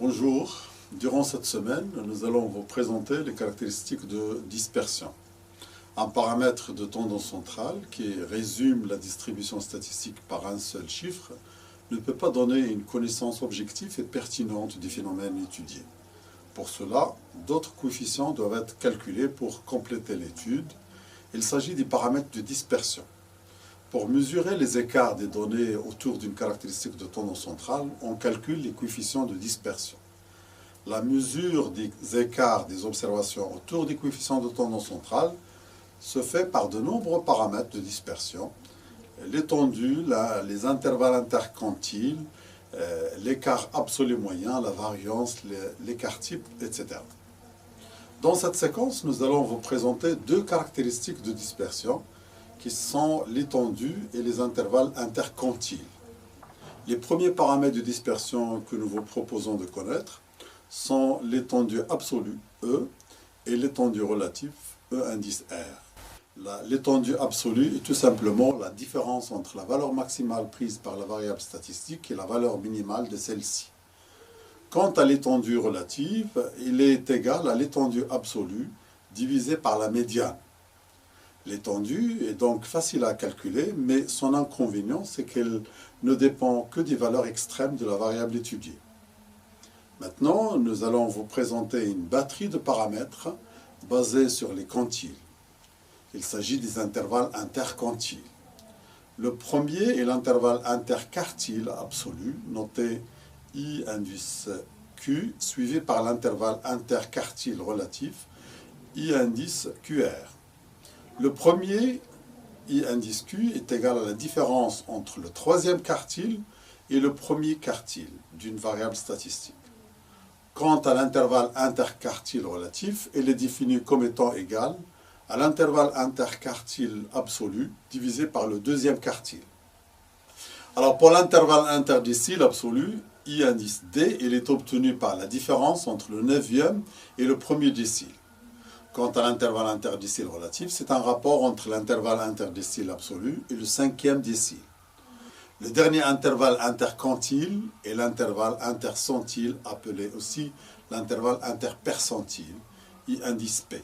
Bonjour, durant cette semaine, nous allons vous présenter les caractéristiques de dispersion. Un paramètre de tendance centrale qui résume la distribution statistique par un seul chiffre ne peut pas donner une connaissance objective et pertinente du phénomène étudié. Pour cela, d'autres coefficients doivent être calculés pour compléter l'étude. Il s'agit des paramètres de dispersion. Pour mesurer les écarts des données autour d'une caractéristique de tendance centrale, on calcule les coefficients de dispersion. La mesure des écarts des observations autour des coefficients de tendance centrale se fait par de nombreux paramètres de dispersion, l'étendue, les intervalles interquantiles, l'écart absolu moyen, la variance, l'écart type, etc. Dans cette séquence, nous allons vous présenter deux caractéristiques de dispersion qui sont l'étendue et les intervalles interquantiles. Les premiers paramètres de dispersion que nous vous proposons de connaître sont l'étendue absolue E et l'étendue relative E indice R. L'étendue absolue est tout simplement la différence entre la valeur maximale prise par la variable statistique et la valeur minimale de celle-ci. Quant à l'étendue relative, il est égal à l'étendue absolue divisée par la médiane. L'étendue est donc facile à calculer, mais son inconvénient, c'est qu'elle ne dépend que des valeurs extrêmes de la variable étudiée. Maintenant, nous allons vous présenter une batterie de paramètres basés sur les quantiles. Il s'agit des intervalles interquantiles. Le premier est l'intervalle interquartile absolu, noté I indice Q, suivi par l'intervalle interquartile relatif, I indice QR. Le premier, I indice Q, est égal à la différence entre le troisième quartile et le premier quartile d'une variable statistique. Quant à l'intervalle interquartile relatif, il est défini comme étant égal à l'intervalle interquartile absolu divisé par le deuxième quartile. Alors pour l'intervalle interdécile absolu, I indice D, il est obtenu par la différence entre le neuvième et le premier décile. Quant à l'intervalle interdécile relatif, c'est un rapport entre l'intervalle interdécile absolu et le cinquième décile. Le dernier intervalle interquantile est l'intervalle intercentile, appelé aussi l'intervalle interpercentile, I indice P.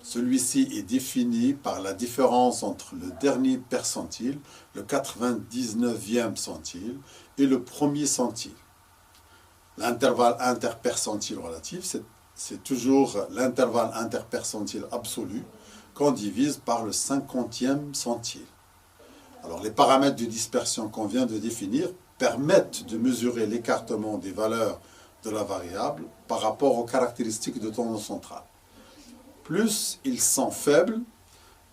Celui-ci est défini par la différence entre le dernier percentile, le 99e centile, et le premier centile. L'intervalle interpercentile relatif, c'est toujours l'intervalle interpercentile absolu qu'on divise par le 50e centile. Alors les paramètres de dispersion qu'on vient de définir permettent de mesurer l'écartement des valeurs de la variable par rapport aux caractéristiques de tendance centrale. Plus ils sont faibles,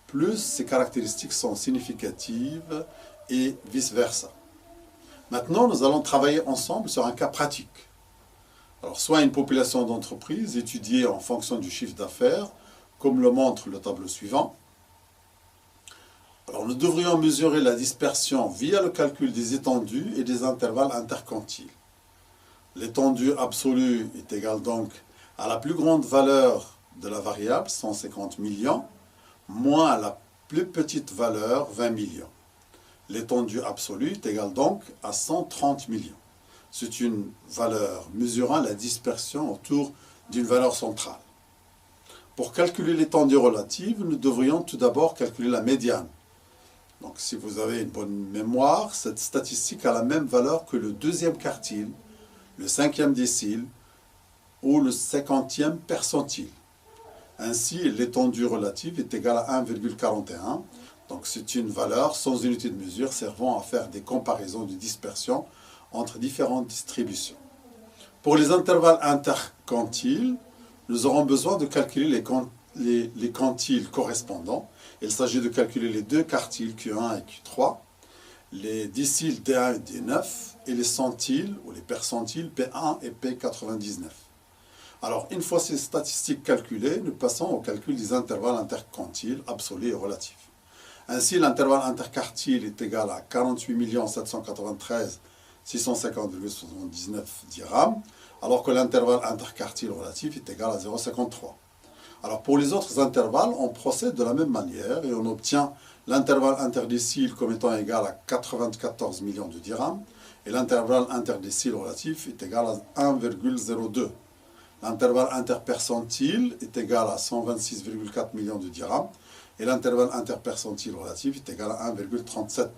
plus ces caractéristiques sont significatives et vice-versa. Maintenant, nous allons travailler ensemble sur un cas pratique. Alors, soit une population d'entreprises étudiée en fonction du chiffre d'affaires, comme le montre le tableau suivant. Alors, nous devrions mesurer la dispersion via le calcul des étendues et des intervalles interquantiles. L'étendue absolue est égale donc à la plus grande valeur de la variable, 150 millions, moins la plus petite valeur, 20 millions. L'étendue absolue est égale donc à 130 millions. C'est une valeur mesurant la dispersion autour d'une valeur centrale. Pour calculer l'étendue relative, nous devrions tout d'abord calculer la médiane. Donc si vous avez une bonne mémoire, cette statistique a la même valeur que le deuxième quartile, le cinquième décile ou le 50e percentile. Ainsi, l'étendue relative est égale à 1,41. Donc c'est une valeur sans unité de mesure servant à faire des comparaisons de dispersion entre différentes distributions. Pour les intervalles interquantiles, nous aurons besoin de calculer les quantiles correspondants. Il s'agit de calculer les deux quartiles Q1 et Q3, les déciles D1 et D9, et les centiles ou les percentiles P1 et P99. Alors, une fois ces statistiques calculées, nous passons au calcul des intervalles interquantiles absolus et relatifs. Ainsi, l'intervalle interquartile est égal à 48 793 650,79 dirhams, alors que l'intervalle interquartile relatif est égal à 0,53. Alors, pour les autres intervalles, on procède de la même manière et on obtient l'intervalle interdécile comme étant égal à 94 millions de dirhams Et l'intervalle interdécile relatif est égal à 1,02. L'intervalle interpercentile est égal à 126,4 millions de dirhams. Et l'intervalle interpercentile relatif est égal à 1,37.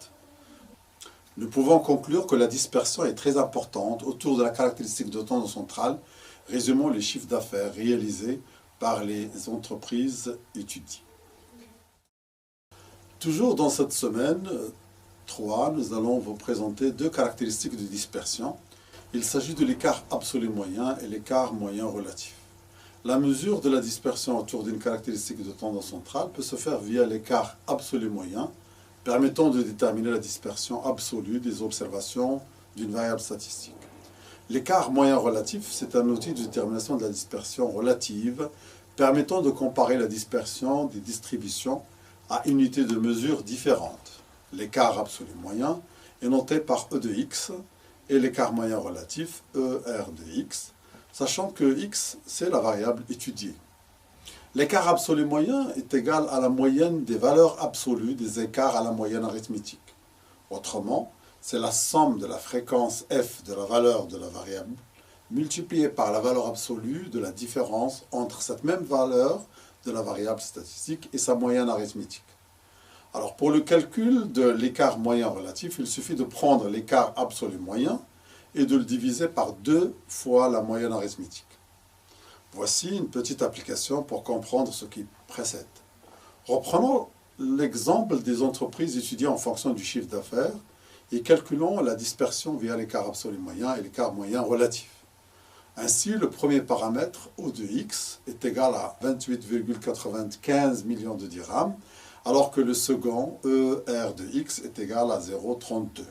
Nous pouvons conclure que la dispersion est très importante autour de la caractéristique de tendance centrale, résumant les chiffres d'affaires réalisés par les entreprises étudiées. Toujours dans cette semaine 3, nous allons vous présenter deux caractéristiques de dispersion. Il s'agit de l'écart absolu moyen et l'écart moyen relatif. La mesure de la dispersion autour d'une caractéristique de tendance centrale peut se faire via l'écart absolu moyen, permettant de déterminer la dispersion absolue des observations d'une variable statistique. L'écart moyen relatif, c'est un outil de détermination de la dispersion relative, permettant de comparer la dispersion des distributions à unités de mesure différentes. L'écart absolu moyen est noté par E de x et l'écart moyen relatif ER de x, sachant que x, c'est la variable étudiée. L'écart absolu moyen est égal à la moyenne des valeurs absolues des écarts à la moyenne arithmétique. Autrement, c'est la somme de la fréquence f de la valeur de la variable multipliée par la valeur absolue de la différence entre cette même valeur de la variable statistique et sa moyenne arithmétique. Alors pour le calcul de l'écart moyen relatif, il suffit de prendre l'écart absolu moyen et de le diviser par 2 fois la moyenne arithmétique. Voici une petite application pour comprendre ce qui précède. Reprenons l'exemple des entreprises étudiées en fonction du chiffre d'affaires et calculons la dispersion via l'écart absolu moyen et l'écart moyen relatif. Ainsi, le premier paramètre, O de x, est égal à 28,95 millions de dirhams, alors que le second, ER de x, est égal à 0,32.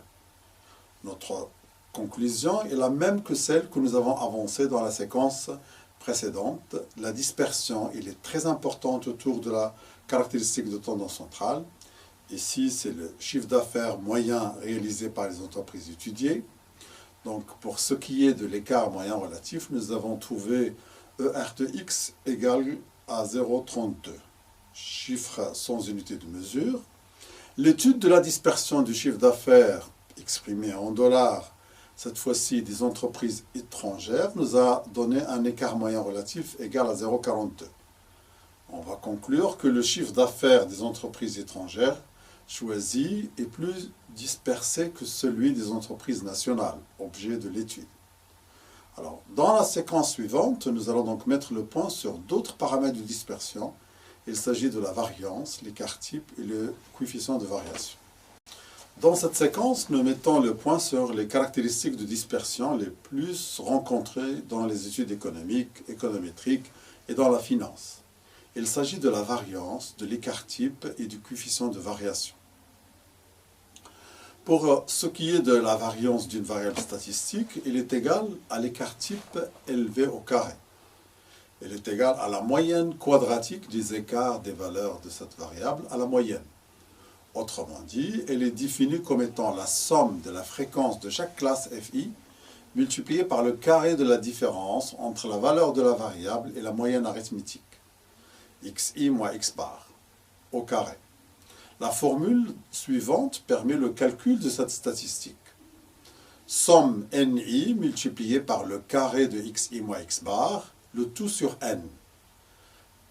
Notre conclusion est la même que celle que nous avons avancée dans la séquence précédente. La dispersion, elle est très importante autour de la caractéristique de tendance centrale. Ici, c'est le chiffre d'affaires moyen réalisé par les entreprises étudiées. Donc, pour ce qui est de l'écart moyen relatif, nous avons trouvé ER de x égale à 0,32. Chiffre sans unité de mesure. L'étude de la dispersion du chiffre d'affaires exprimé en dollars, cette fois-ci des entreprises étrangères, nous a donné un écart moyen relatif égal à 0,42. On va conclure que le chiffre d'affaires des entreprises étrangères choisi est plus dispersé que celui des entreprises nationales, objet de l'étude. Alors, dans la séquence suivante, nous allons donc mettre le point sur d'autres paramètres de dispersion. Il s'agit de la variance, l'écart type et le coefficient de variation. Dans cette séquence, nous mettons le point sur les caractéristiques de dispersion les plus rencontrées dans les études économiques, économétriques et dans la finance. Il s'agit de la variance, de l'écart type et du coefficient de variation. Pour ce qui est de la variance d'une variable statistique, il est égal à l'écart type élevé au carré. Elle est égale à la moyenne quadratique des écarts des valeurs de cette variable à la moyenne. Autrement dit, elle est définie comme étant la somme de la fréquence de chaque classe FI multipliée par le carré de la différence entre la valeur de la variable et la moyenne arithmétique, xi moins x bar, au carré. La formule suivante permet le calcul de cette statistique. Somme ni multipliée par le carré de xi moins x bar, le tout sur n,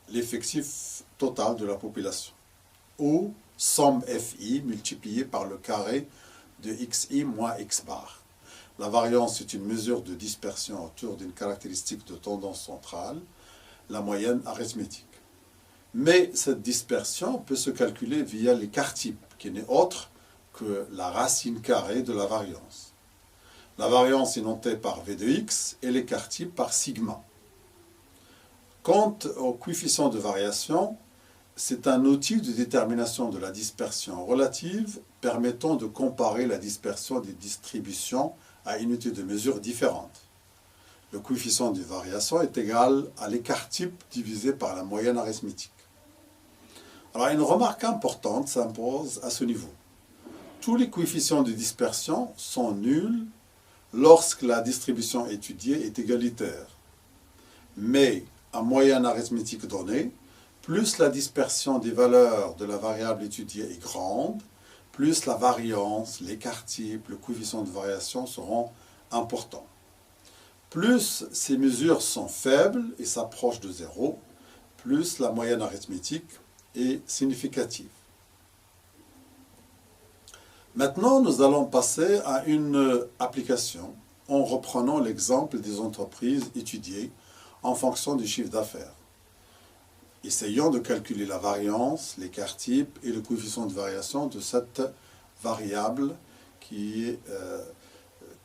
l'effectif total de la population, ou somme fi multipliée par le carré de xi moins x bar. La variance est une mesure de dispersion autour d'une caractéristique de tendance centrale, la moyenne arithmétique. Mais cette dispersion peut se calculer via l'écart type, qui n'est autre que la racine carrée de la variance. La variance est notée par v de x et l'écart type par sigma. Quant au coefficient de variation, c'est un outil de détermination de la dispersion relative permettant de comparer la dispersion des distributions à unité de mesure différentes. Le coefficient de variation est égal à l'écart type divisé par la moyenne arithmétique. Alors une remarque importante s'impose à ce niveau. Tous les coefficients de dispersion sont nuls lorsque la distribution étudiée est égalitaire. Mais à moyenne arithmétique donnée, plus la dispersion des valeurs de la variable étudiée est grande, plus la variance, l'écart type, le coefficient de variation seront importants. Plus ces mesures sont faibles et s'approchent de zéro, plus la moyenne arithmétique est significative. Maintenant, nous allons passer à une application en reprenant l'exemple des entreprises étudiées en fonction du chiffre d'affaires. Essayons de calculer la variance, l'écart type et le coefficient de variation de cette variable qui est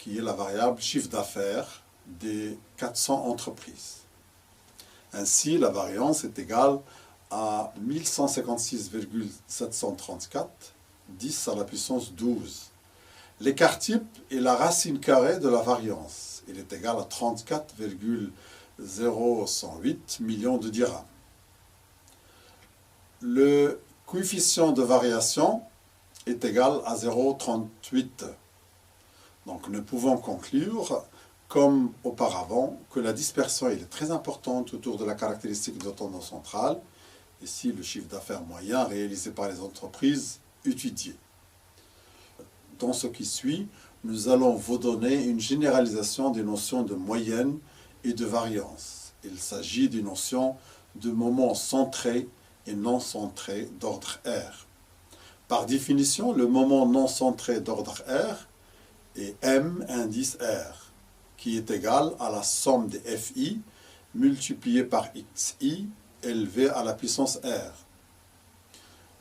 la variable chiffre d'affaires des 400 entreprises. Ainsi, la variance est égale à 1156,734, 10 à la puissance 12. L'écart type est la racine carrée de la variance. Il est égal à 34,008 millions de dirhams. Le coefficient de variation est égal à 0,38. Donc nous pouvons conclure, comme auparavant, que la dispersion est très importante autour de la caractéristique de tendance centrale, ici le chiffre d'affaires moyen réalisé par les entreprises étudiées. Dans ce qui suit, nous allons vous donner une généralisation des notions de moyenne et de variance. Il s'agit des notions de moments centrés et non centrés d'ordre R. Par définition, le moment non centré d'ordre R est M indice R, qui est égal à la somme des FI multiplié par XI élevé à la puissance R.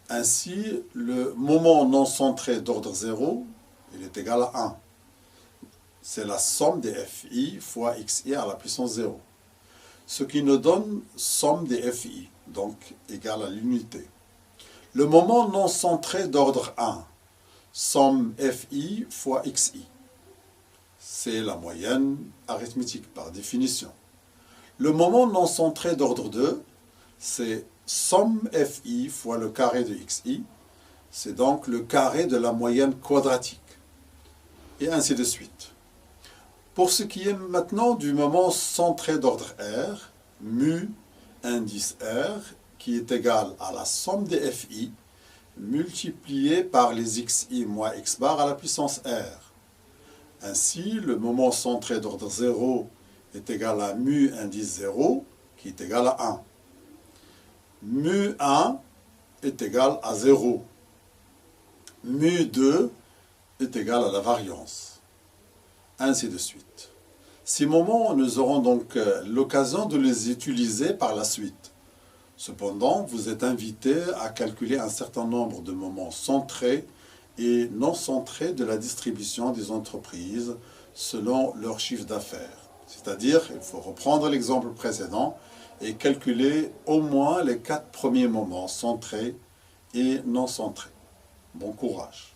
Ainsi, le moment non centré d'ordre 0, il est égal à 1. C'est la somme des FI fois XI à la puissance 0. Ce qui nous donne somme des FI, donc égal à l'unité. Le moment non centré d'ordre 1, somme FI fois XI. C'est la moyenne arithmétique par définition. Le moment non centré d'ordre 2, c'est somme FI fois le carré de XI. C'est donc le carré de la moyenne quadratique. Et ainsi de suite. Pour ce qui est maintenant du moment centré d'ordre R, mu indice R, qui est égal à la somme des FI multiplié par les XI moins X bar à la puissance R. Ainsi, le moment centré d'ordre 0 est égal à mu indice 0, qui est égal à 1. Mu 1 est égal à 0. Mu 2 est égal à la variance. Ainsi de suite. Ces moments, nous aurons donc l'occasion de les utiliser par la suite. Cependant, vous êtes invité à calculer un certain nombre de moments centrés et non centrés de la distribution des entreprises selon leur chiffre d'affaires. C'est-à-dire, il faut reprendre l'exemple précédent et calculer au moins les 4 premiers moments centrés et non centrés. Bon courage.